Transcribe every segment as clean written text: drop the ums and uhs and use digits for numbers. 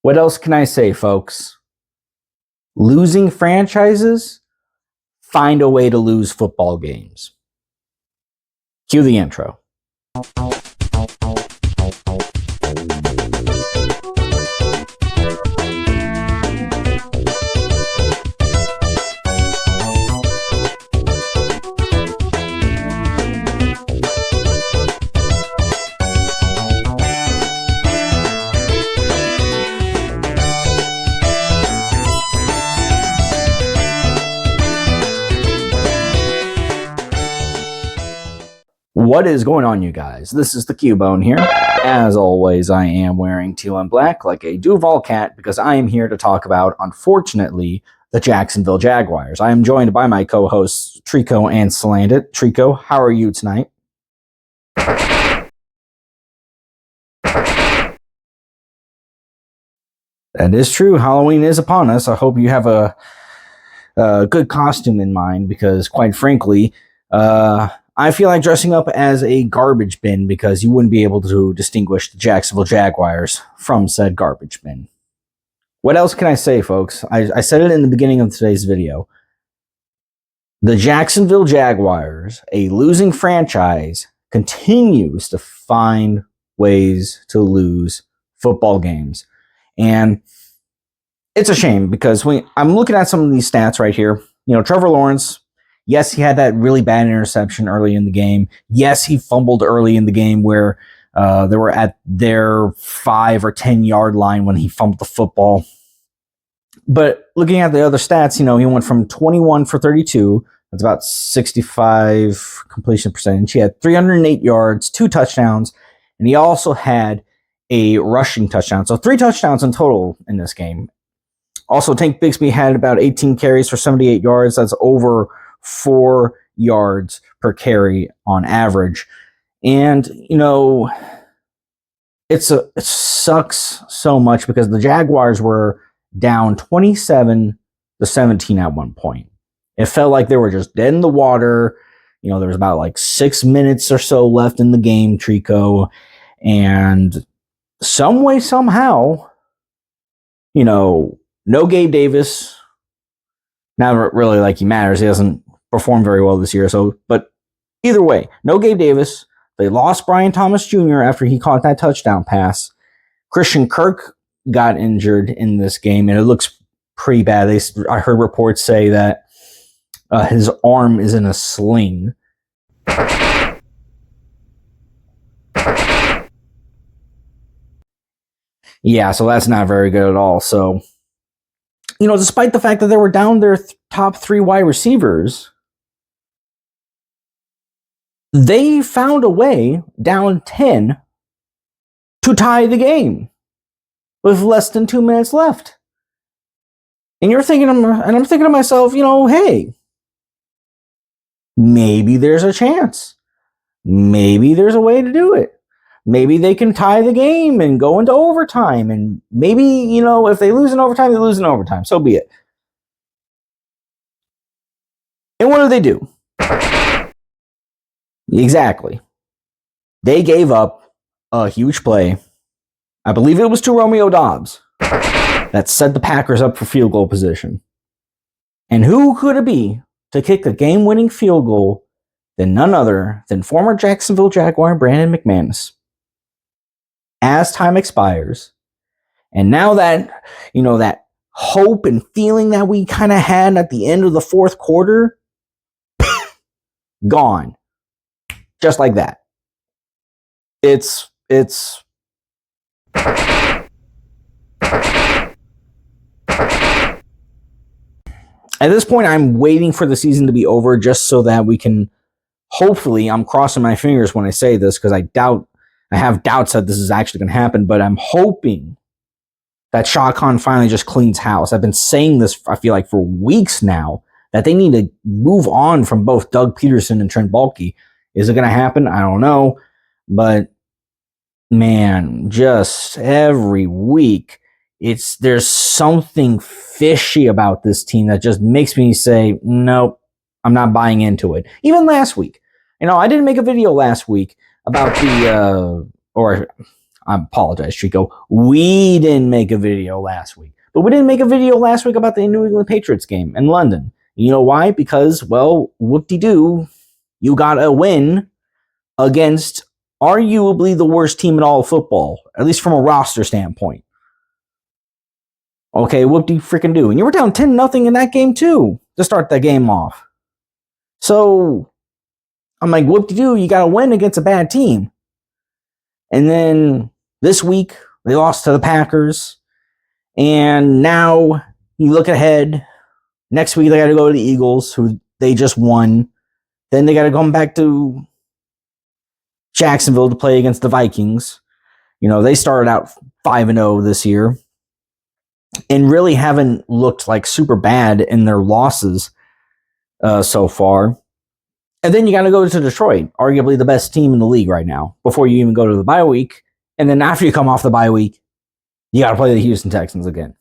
What else can I say, folks? Losing franchises find a way to lose football games. Cue the intro. What is going on, you guys? This is the Cubone here. As always, I am wearing teal and black like a Duval cat because I am here to talk about, unfortunately, the Jacksonville Jaguars. I am joined by my co-hosts, Trico and Slandit. Trico, how are you tonight? That is true. Halloween is upon us. I hope you have a good costume in mind because, quite frankly, I feel like dressing up as a garbage bin because you wouldn't be able to distinguish the Jacksonville Jaguars from said garbage bin. What else can I say, folks? I said it in the beginning of today's video. The Jacksonville Jaguars, a losing franchise, continues to find ways to lose football games. And it's a shame because I'm looking at some of these stats right here. You know, Trevor Lawrence, yes, he had that really bad interception early in the game. Yes, he fumbled early in the game where they were at their 5 or 10 yard line when he fumbled the football. But looking at the other stats, you know, he went from 21 for 32. That's about 65 completion percentage. He had 308 yards, 2 touchdowns, and he also had a rushing touchdown. So 3 touchdowns in total in this game. Also, Tank Bigsby had about 18 carries for 78 yards. That's over 4 yards per carry on average. And, you know, it sucks so much because the Jaguars were down 27-17 at one point. It felt like they were just dead in the water. You know, there was about like 6 minutes or so left in the game, Trico. And some way, somehow, you know, no Gabe Davis. Not really like he matters. He hasn't performed very well this year. But either way, no Gabe Davis. They lost Brian Thomas Jr. after he caught that touchdown pass. Christian Kirk got injured in this game, and it looks pretty bad. I heard reports say that his arm is in a sling. Yeah, so that's not very good at all. So, you know, despite the fact that they were down their top 3 wide receivers, they found a way, down 10, to tie the game with less than 2 minutes left. And I'm thinking to myself, you know, hey, maybe there's a chance. Maybe there's a way to do it. Maybe they can tie the game and go into overtime. And maybe, you know, if they lose in overtime, they lose in overtime. So be it. And what do? Exactly. They gave up a huge play. I believe it was to Romeo Doubs that set the Packers up for field goal position. And who could it be to kick the game-winning field goal than none other than former Jacksonville Jaguar Brandon McManus? As time expires, and now that, you know, that hope and feeling that we kind of had at the end of the fourth quarter, gone. Just like that. It's at this point, I'm waiting for the season to be over just so that we can, hopefully, I'm crossing my fingers when I say this because I have doubts that this is actually going to happen, but I'm hoping that Shad Khan finally just cleans house. I've been saying this, I feel like, for weeks now, that they need to move on from both Doug Peterson and Trent Baalke. Is it going to happen? I don't know. But, man, just every week, there's something fishy about this team that just makes me say, nope, I'm not buying into it. Even last week. You know, I didn't make a video last week about I apologize, Trico. We didn't make a video last week. But we didn't make a video last week about the New England Patriots game in London. You know why? Because, well, whoop-de-doo, you got a win against arguably the worst team in all of football, at least from a roster standpoint. Okay, whoop-de-freaking-do. And you were down 10-0 in that game, too, to start the game off. So, I'm like, whoop-de-doo, you got a win against a bad team. And then this week, they lost to the Packers. And now you look ahead. Next week, they got to go to the Eagles, who they just won. Then they got to come back to Jacksonville to play against the Vikings. You know, they started out 5-0 this year and really haven't looked like super bad in their losses so far. And then you got to go to Detroit, arguably the best team in the league right now, before you even go to the bye week. And then after you come off the bye week, you got to play the Houston Texans again.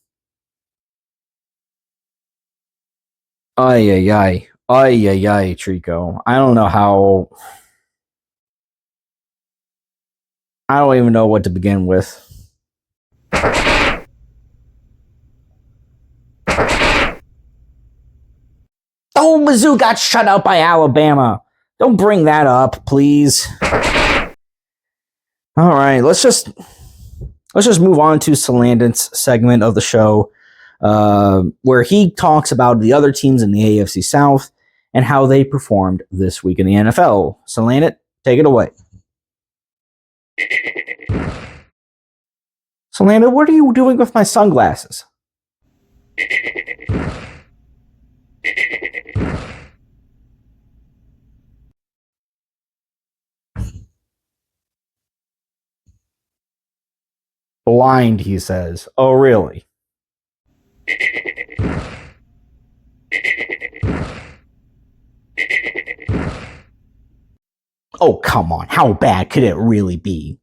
Ay, ay, ay. Ay, ay, ay, Trico. I don't know how... I don't even know what to begin with. Oh, Mizzou got shut out by Alabama. Don't bring that up, please. All right, let's just move on to Salandon's segment of the show, where he talks about the other teams in the AFC South and how they performed this week in the NFL. Salandon, take it away. Salandon, what are you doing with my sunglasses? Blind, he says. Oh, really? Oh, come on. How bad could it really be?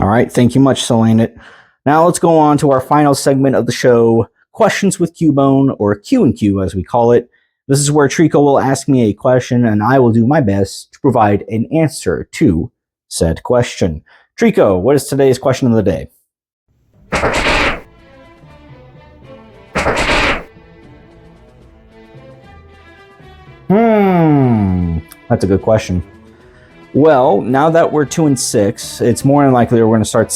All right, thank you much, Salandon. Now let's go on to our final segment of the show, Questions with Cubone, or Q&Q as we call it. This is where Trico will ask me a question, and I will do my best to provide an answer to said question. Trico, what is today's question of the day? That's a good question. Well, now that we're 2-6, it's more than likely we're going to start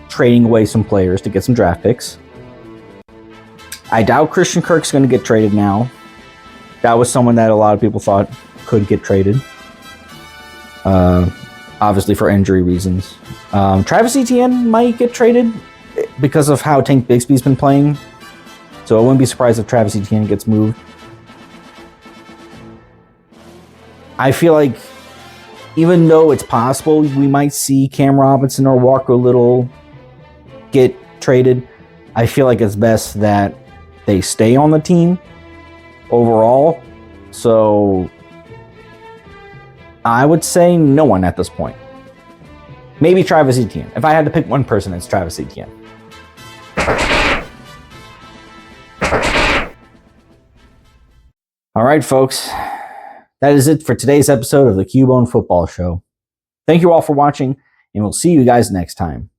trading away some players to get some draft picks. I doubt Christian Kirk's going to get traded now. That was someone that a lot of people thought could get traded. Obviously for injury reasons. Travis Etienne might get traded because of how Tank Bigsby's been playing. So I wouldn't be surprised if Travis Etienne gets moved. I feel like even though it's possible we might see Cam Robinson or Walker Little get traded, I feel like it's best that they stay on the team overall. So I would say no one at this point. Maybe Travis Etienne. If I had to pick one person, it's Travis Etienne. All right, folks. That is it for today's episode of the Cubone Football Show. Thank you all for watching, and we'll see you guys next time.